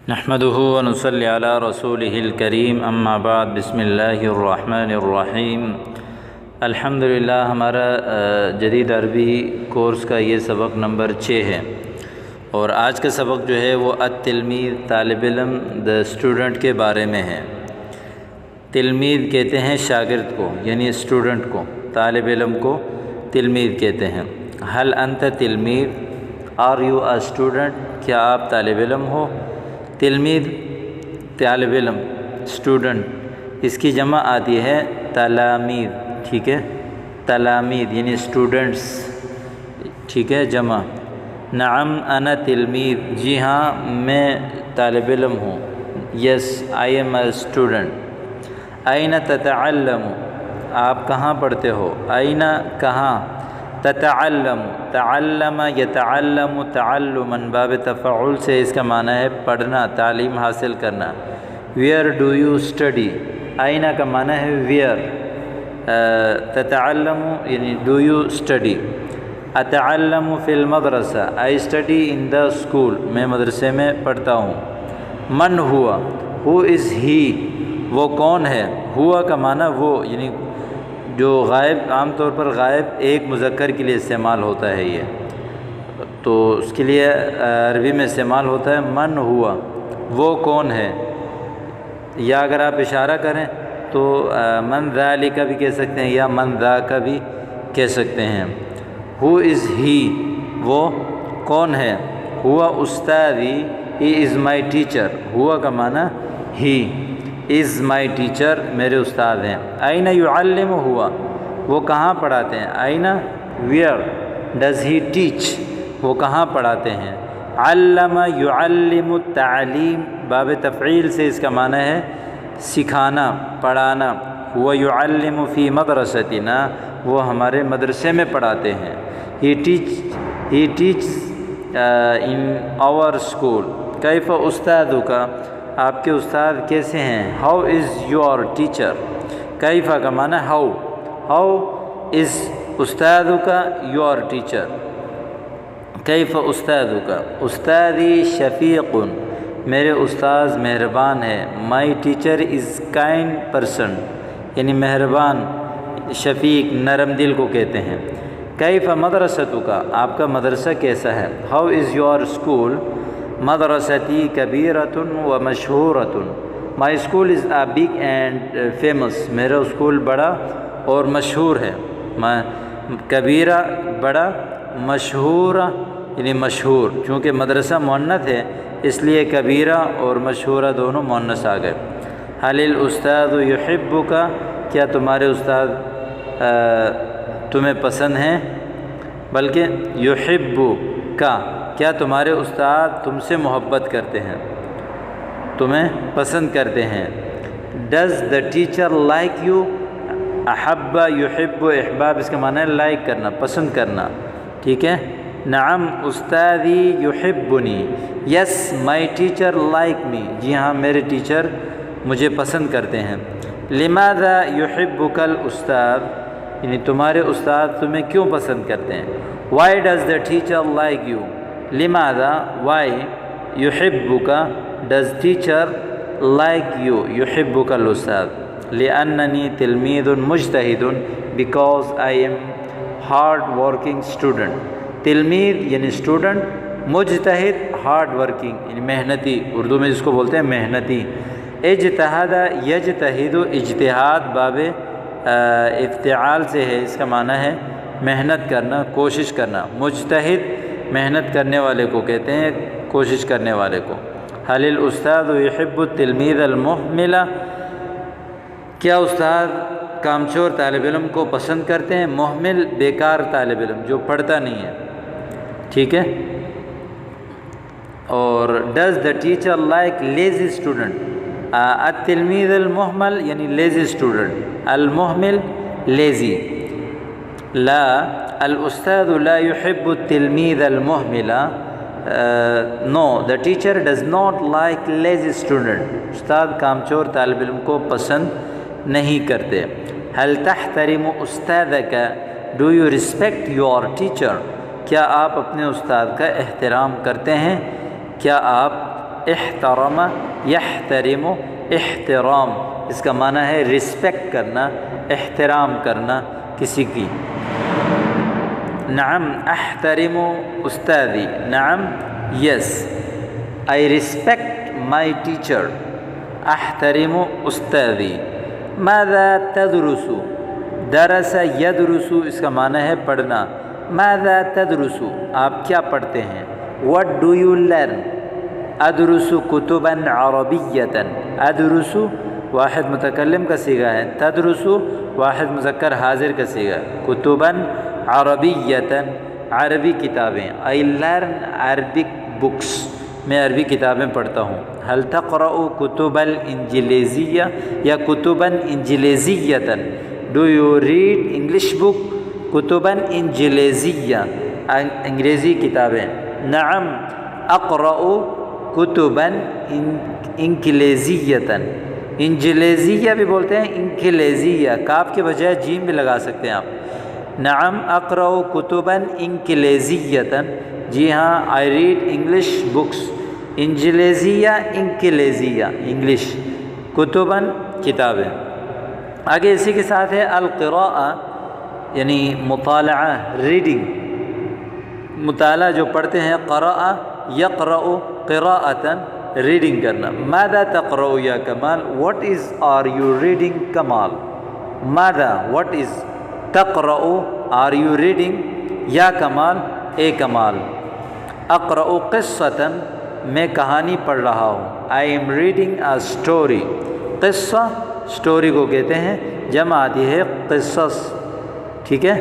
نحمده ونصلي على رسوله الكريم اما بعد بسم اللہ الرحمن الرحیم الحمدللہ ہمارا جدید عربی کورس کا یہ سبق نمبر 6 ہے، اور آج کا سبق جو ہے وہ التلمیذ طالب علم دا اسٹوڈنٹ کے بارے میں ہے۔ تلمیذ کہتے ہیں شاگرد کو، یعنی اسٹوڈنٹ کو، طالب علم کو تلمیذ کہتے ہیں۔ هل انت تلمیذ؟ Are you a student? کیا آپ طالب علم ہو؟ تلمیذ طالب علم، اسٹوڈنٹ، اس کی جمع آتی ہے تلامید، ٹھیک ہے، تلامید یعنی اسٹوڈنٹس، ٹھیک ہے، جمع۔ نعم انا تلمیذ، جی ہاں میں طالب علم ہوں، yes I am a student. این تتعلم، آپ کہاں پڑھتے ہو؟ این کہاں؟ تتعلم، تعلم یتعلم تعلما، باب تفعل سے اس کا معنی ہے پڑھنا، تعلیم حاصل کرنا۔ Where do you study? And کا معنی ہے ویئر، تتعلم یعنی ڈو یو اسٹڈی۔ اتعلم فی المدرسہ، I study in the school, میں مدرسے میں پڑھتا ہوں۔ من ہوا؟ ہو از ہی، وہ کون ہے؟ ہوا کا معنی وہ، یعنی جو غائب، عام طور پر غائب ایک مذکر کے لیے استعمال ہوتا ہے، یہ تو اس کے لیے عربی میں استعمال ہوتا ہے من ہوا، وہ کون ہے۔ یا اگر آپ اشارہ کریں تو من ذالک بھی کہہ سکتے ہیں، یا من ذاک بھی کہہ سکتے ہیں۔ ہو از ہی، وہ کون ہے۔ ہوا استادی، ہی از مائی ٹیچر، ہوا کا معنی ہی از مائی ٹیچر، میرے استاد ہیں۔ این یعلم ہوا، وہ کہاں پڑھاتے ہیں۔ And where does he teach, وہ کہاں پڑھاتے ہیں۔ علم یعلم التعلیم، باب تفعیل سے اس کا معنی ہے سکھانا، پڑھانا۔ ہوا یعلم فی مدرستنا، وہ ہمارے مدرسے میں پڑھاتے ہیں۔ ہی ٹیچز ان آور اسکول۔ کیف استاذک، آپ کے استاد کیسے ہیں۔ ہاؤ از یور ٹیچر، کیف کا معنی ہاؤ از استاذک یور ٹیچر۔ کیف استاذک، استادی شفیق، میرے استاذ مہربان ہے۔ My teacher is kind person, یعنی مہربان، شفیق نرم دل کو کہتے ہیں۔ کیف مدرستک، آپ کا مدرسہ کیسا ہے۔ How is your school. مدرستی کبیرۃ و مشہورۃ، my school is a big and famous, میرا اسکول بڑا اور مشہور ہے۔ کبیرہ بڑا، مشہورہ یعنی مشہور، چونکہ مدرسہ مؤنث ہے اس لیے کبیرہ اور مشہورہ دونوں مؤنث آ گئے۔ حل الاستاذ یحبک، کیا تمہارے استاد تمہیں پسند ہیں، بلکہ یحبک، کیا تمہارے استاد تم سے محبت کرتے ہیں، تمہیں پسند کرتے ہیں۔ Does the teacher like you, احب یحب، احباب اس کا معنی ہے لائک کرنا، پسند کرنا، ٹھیک ہے۔ نعم استادی یحبنی، یس مائی ٹیچر لائک می، جی ہاں میرے ٹیچر مجھے پسند کرتے ہیں۔ لماذا یحبک الاستاذ، یعنی تمہارے استاد تمہیں کیوں پسند کرتے ہیں۔ Why does the teacher like you, لماذا وائی یحبک ڈز ٹیچر لائک یو، یحبک الاستاذ۔ لأننی تلمیذ مجتہد، because I am hard working student. تلمیذ یعنی اسٹوڈنٹ، مجتہد ہارڈ ورکنگ یعنی محنتی، اردو میں جس کو بولتے ہیں محنتی۔ اجتہد یجتہد، اجتہاد باب افتعال سے ہے، اس کا معنی ہے محنت کرنا، کوشش کرنا۔ مجتہد محنت کرنے والے کو کہتے ہیں، کوشش کرنے والے کو۔ حل الاستاذ یحب التلمیذ المہمل، کیا استاد کامچور طالب علم کو پسند کرتے ہیں۔ مہمل بیکار طالب علم، جو پڑھتا نہیں ہے، ٹھیک ہے۔ اور does the teacher like lazy student, التلمیذ المہمل یعنی لیزی اسٹوڈنٹ، المہمل لیزی۔ لا الاستاذ لا يحب التلميذ المهمل، نو the teacher does not like lazy student، استاد کامچور طالب علم کو پسند نہیں کرتے۔ هل تحترم استاذك، do you respect your teacher، کیا آپ اپنے استاد کا احترام کرتے ہیں، کیا آپ احترم یحترم احترام، اس کا معنی ہے رسپیکٹ کرنا، احترام کرنا کسی کی۔ نعم احترم استاذی، نعم یس آئی رسپیکٹ مائی ٹیچر، احترم استاذی۔ ماذا تدرس، درس یدرس اس کا معنی ہے پڑھنا۔ ماذا تدرس آپ کیا پڑھتے ہیں۔ what do you learn، ادرس کتبا عربیتا، ادرس واحد متکلم کا صیغہ ہے، تدرس واحد مذکر حاضر کا صیغہ، کتبا عربیتا عربی کتابیں، I learn Arabic books میں عربی کتابیں پڑھتا ہوں۔ هل تقرأ کتب الانجلیزیہ یا کتبا انجلیزیتا، do you read English book، کتبا انجلیزیہ انگریزی کتابیں۔ نعم اقرأ کتبا انگلیزیتا، انجلیزیہ بھی بولتے ہیں، انگلیزیہ کاف کے بجائے جیم بھی لگا سکتے ہیں آپ۔ نعم اقرأ کتبا انگلیزیتا، جی ہاں I read English books، انجلیزیہ انگلیزیہ انگلش، کتبا کتابیں۔ آگے اسی کے ساتھ ہے القراءہ یعنی مطالعہ، ریڈنگ، مطالعہ جو پڑھتے ہیں، قرأ یقرأ قراءۃ ریڈنگ کرنا۔ ماذا تقرأ یا کمال، what is are you reading کمال، ماذا what is تقرأ are you reading یا کمال اے کمال۔ اقرأ قصۃ میں کہانی پڑھ رہا ہوں، I am reading a story، قصہ سٹوری کو کہتے ہیں، جمع آتی ہے قصص، ٹھیک ہے،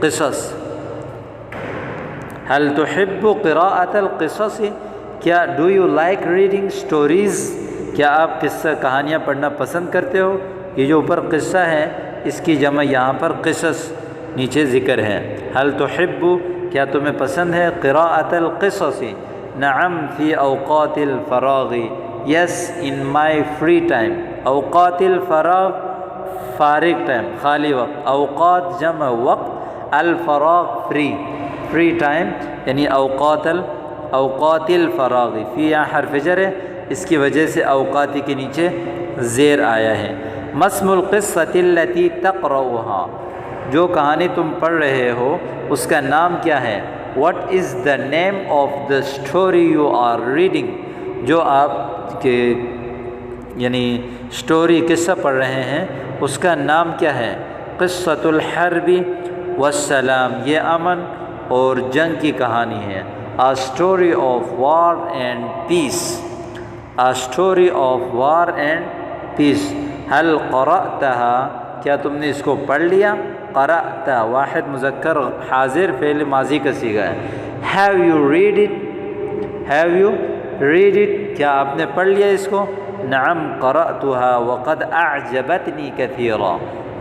قصص۔ هل تحب قراءة القصص، کیا do you like reading stories، کیا آپ قصہ کہانیاں پڑھنا پسند کرتے ہو۔ یہ جو اوپر قصہ ہے اس کی جمع یہاں پر قصص نیچے ذکر ہے۔ هل تحب کیا تمہیں پسند ہے، قراءة القصص، نعم فی اوقات الفراغ، یس ان مائی فری ٹائم، اوقات الفراغ فارغ ٹائم خالی وقت، اوقات جمع وقت، الفراغ فری ٹائم یعنی اوقات الفراغ، فی یہاں حرف جر ہے، اس کی وجہ سے اوقاتی کے نیچے زیر آیا ہے۔ مسم القصۃ التی تقرؤها، جو کہانی تم پڑھ رہے ہو اس کا نام کیا ہے۔ what is the name of the story you are reading، جو آپ کے یعنی سٹوری قصہ پڑھ رہے ہیں اس کا نام کیا ہے۔ قصۃ الحرب والسلام، یہ امن اور جنگ کی کہانی ہے۔ a story of war and peace، a story of war and peace۔ هل قرأتها، کیا تم نے اس کو پڑھ لیا۔ قرأت واحد مذکر حاضر فعل ماضی کا صیغہ ہے۔ have you read it، have you read it، کیا آپ نے پڑھ لیا اس کو۔ نعم قرأتها وقد أعجبتني كثيرا،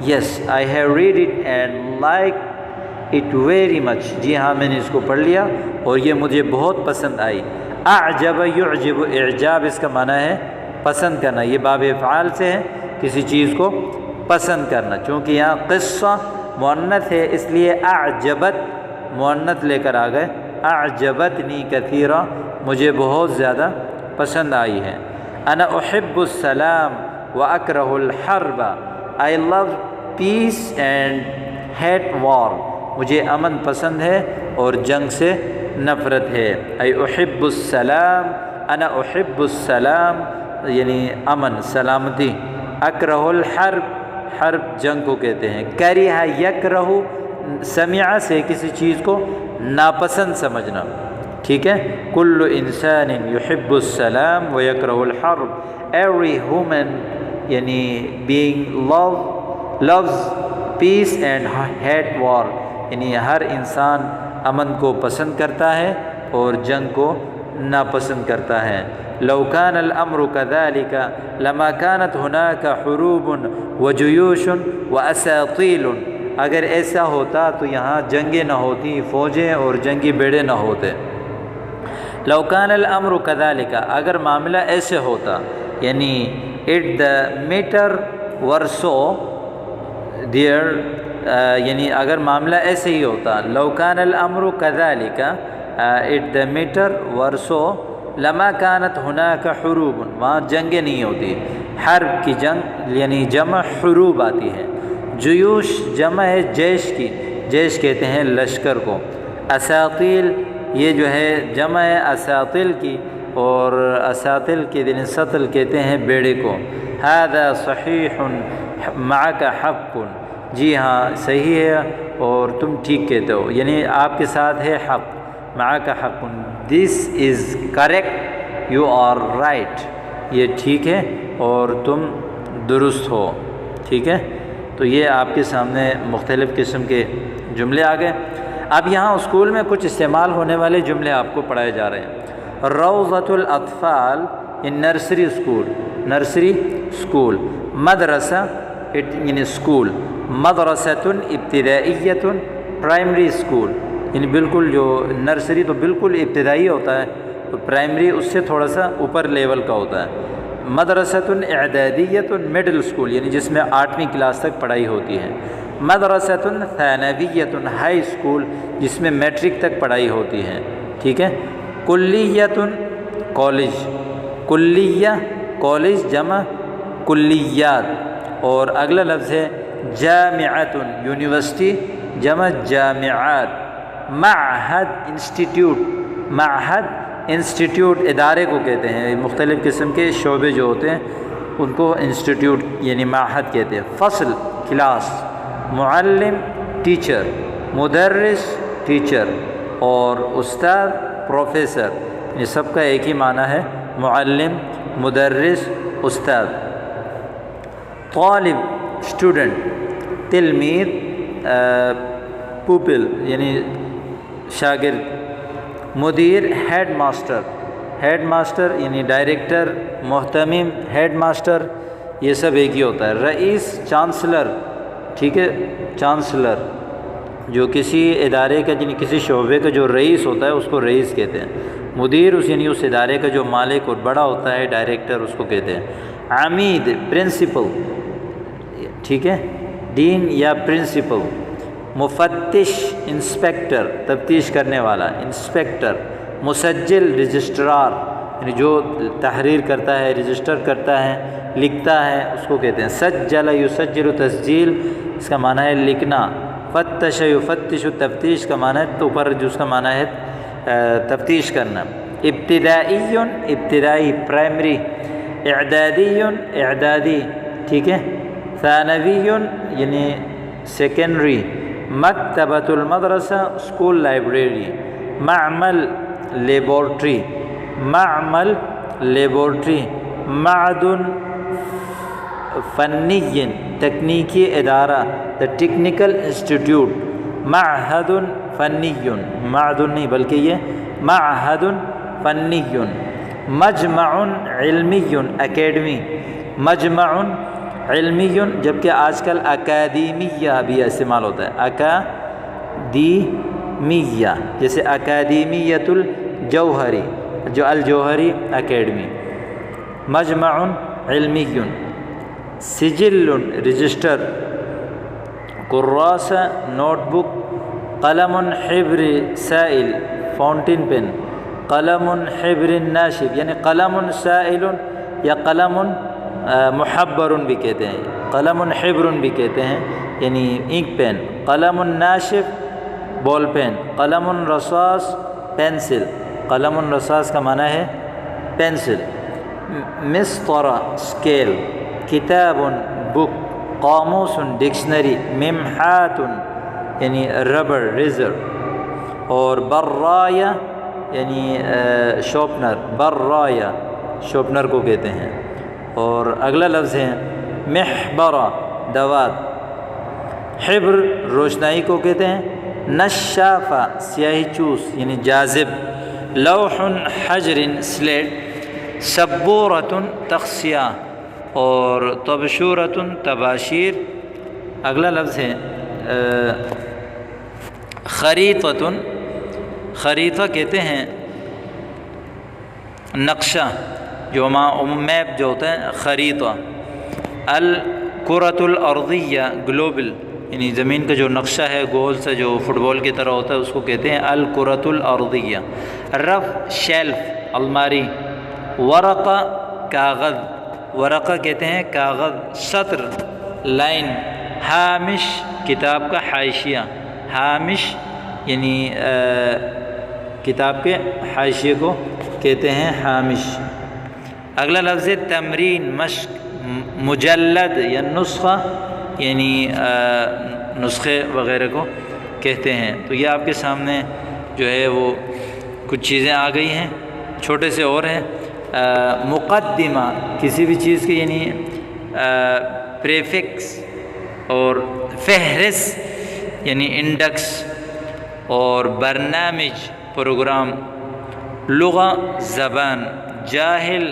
yes I have read it and like it very much، جی ہاں میں نے اس کو پڑھ لیا اور یہ مجھے بہت پسند آئی۔ اعجب یعجب، اعجاب اس کا معنی ہے پسند کرنا، یہ باب افعال سے ہے، کسی چیز کو پسند کرنا، چونکہ یہاں قصہ مؤنث ہے اس لیے اعجبت مؤنث لے کر آ گئے۔ اعجبتنی کثیرا، مجھے بہت زیادہ پسند آئی ہے۔ انا احب السلام واکرہ الحرب، I love peace and hate war، مجھے امن پسند ہے اور جنگ سے نفرت ہے۔ I احب السلام، انا احب السلام یعنی امن سلامتی۔ اکرہ الحرب، حرب جنگ کو کہتے ہیں۔ کرہ یکرہ، سمع سے کسی چیز کو ناپسند سمجھنا، ٹھیک ہے۔ کل انسان یحب السلام ویکرہ الحرب، ایوری ہیومن یعنی being loves peace and hate war، یعنی ہر انسان امن کو پسند کرتا ہے اور جنگ کو ناپسند کرتا ہے۔ لو كان الامر كذلك لما كانت هناك حروب وجيوش واساطيل، اگر ایسا ہوتا تو یہاں جنگیں نہ ہوتی، فوجیں اور جنگی بیڑے نہ ہوتے۔ لو كان الامر كذلك، اگر معاملہ ایسے ہوتا، یعنی if the matter were so there، یعنی اگر معاملہ ایسے ہی ہوتا، لو كان الامر كذلك if the matter were so لما كانت هناك حروب، وہاں جنگیں نہیں ہوتی. حرب کی جنگ یعنی جمع حروب آتی ہے. جیوش جمع ہے جیش کی، جیش کہتے ہیں لشکر کو. اساطیل یہ جو ہے جمع ہے اساطیل کی، اور اساطیل کے دن سطل کہتے ہیں بیڑے کو. هذا صحیح معك حق، جی ہاں صحیح ہے اور تم ٹھیک کہتے ہو، یعنی آپ کے ساتھ ہے حق. معك حق، this is correct، you are right، یہ ٹھیک ہے اور تم درست ہو. ٹھیک ہے، تو یہ آپ کے سامنے مختلف قسم کے جملے آ گئے. اب یہاں اسکول میں کچھ استعمال ہونے والے جملے آپ کو پڑھائے جا رہے ہیں. روضۃ الاطفال ان نرسری اسکول، نرسری اسکول. مدرسہ یعنی اسکول. مدرسۃ ابتدائیۃ پرائمری اسکول، یعنی بالکل جو نرسری تو بالکل ابتدائی ہوتا ہے، تو پرائمری اس سے تھوڑا سا اوپر لیول کا ہوتا ہے. مدرسۃ اعدادیۃ مڈل اسکول، یعنی جس میں 8ویں کلاس تک پڑھائی ہوتی ہے. مدرسۃ ثانویۃ ہائی اسکول، جس میں میٹرک تک پڑھائی ہوتی ہے. ٹھیک ہے. کلیۃ کالج، کلیہ کالج جمع کلیات. اور اگلا لفظ ہے جامعۃ یونیورسٹی جمع جامعات. معہد انسٹیٹیوٹ، معہد انسٹیٹیوٹ ادارے کو کہتے ہیں. مختلف قسم کے شعبے جو ہوتے ہیں ان کو انسٹیٹیوٹ یعنی معہد کہتے ہیں. فصل کلاس. معلم ٹیچر. مدرس ٹیچر. اور استاد پروفیسر. یہ سب کا ایک ہی معنی ہے، معلم مدرس استاد. طالب اسٹوڈنٹ. تلمید پوپل یعنی شاگرد. مدیر ہیڈ ماسٹر، ہیڈ ماسٹر یعنی ڈائریکٹر. محتمم ہیڈ ماسٹر، یہ سب ایک ہی ہوتا ہے. رئیس چانسلر. ٹھیک ہے، چانسلر جو کسی ادارے کا یعنی کسی شعبے کا جو رئیس ہوتا ہے اس کو رئیس کہتے ہیں. مدیر یعنی اس ادارے کا جو مالک اور بڑا ہوتا ہے ڈائریکٹر، اس کو کہتے ہیں. عمید پرنسپل. ٹھیک ہے، ڈین یا پرنسپل. مفتش انسپیکٹر تفتیش کرنے والا، انسپیکٹر. مسجل رجسٹرار یعنی جو تحریر کرتا ہے، رجسٹر کرتا ہے، لکھتا ہے، اس کو کہتے ہیں. سجل یسجل تسجیل، اس کا معنی ہے لکھنا. فتش یفتش تفتیش کا معنی ہے تو اوپر جو اس کا معنی ہے تفتیش کرنا. ابتدائی ابتدائی پرائمری. اعدادی اعدادی. ٹھیک ہے. ثانوی یعنی سیکنڈری. مکتبۃ المدرسہ اسکول لائبریری. معمل لیبورٹری، معمل لیبورٹری. معدن فنی تکنیکی ادارہ، دا ٹیکنیکل انسٹیٹیوٹ. معہد فنی، معدن نہیں بلکہ یہ معہد فنی. مجمع علمی اکیڈمی. مجمع علمی، جبکہ آج کل اکادیمیہ بھی استعمال ہوتا ہے. اکادیمیہ جیسے اکادیمیۃ الجوہری، جو الجوہری اکیڈمی. مجمع علمی. سجل رجسٹر. کراسہ note book. قلم حبر سائل فاؤنٹین پین. قلم حبر ناشف یعنی قلم سائل یا قلم محبر بھی کہتے ہیں. قلم حبر بھی کہتے ہیں یعنی انک پین. قلم ناشف بال پین. قلم رصاص پینسل. قلم رصاص کا معنی ہے پینسل. مسطرہ اسکیل. کتاب بک. قاموس ڈکشنری. ممحات یعنی ربڑ ریزر. اور برایہ یعنی شارپنر. برایہ شارپنر کو کہتے ہیں. اور اگلا لفظ ہے محبرہ دوات. حبر روشنائی کو کہتے ہیں. نشافہ سیاہی چوس یعنی جاذب. لوح حجر سلیٹ. سبورۃ تخصیہ. اور تبشورۃ تباشیر. اگلا لفظ ہے خریطۃ. خریطہ کہتے ہیں نقشہ جو میپ جو ہوتا ہے خریطہ. الکرۃ الارضیہ گلوبل یعنی زمین کا جو نقشہ ہے گول سا جو فٹ بال کی طرح ہوتا ہے اس کو کہتے ہیں الکرۃ الارضیہ۔ رف شیلف الماری، ورقہ کاغذ، ورقہ کہتے ہیں کاغذ، سطر لائن، ہامش کتاب کا حاشیہ، ہامش یعنی کتاب کے حاشیے کو کہتے ہیں ہامش۔ اگلا لفظ ہے تمرین مشق، مجلد یا نسخہ یعنی نسخے وغیرہ کو کہتے ہیں۔ تو یہ آپ کے سامنے جو ہے وہ کچھ چیزیں آ گئی ہیں، چھوٹے سے اور ہیں۔ مقدمہ کسی بھی چیز کی یعنی پریفکس، اور فہرست یعنی انڈیکس، اور برنامج پروگرام، لغہ زبان، جاہل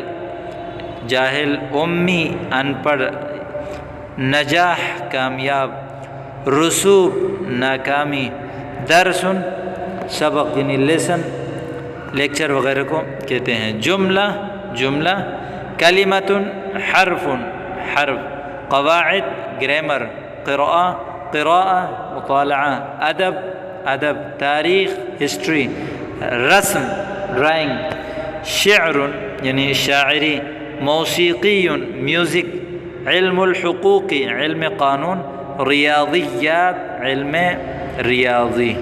جاہل، امی ان پڑھ، نجاح کامیاب، رسوب ناکامی، درس سبق یعنی لیسن لیکچر وغیرہ کو کہتے ہیں۔ جملہ جملہ، کلمۃ حرف حرف، قواعد گرامر، قراءہ قراءہ مطالعہ، ادب ادب، تاریخ ہسٹری، رسم ڈرائنگ، شعر یعنی شاعری، موسیقی میوزک، علم الحقوق علم قانون، ریاضیات علم ریاضی۔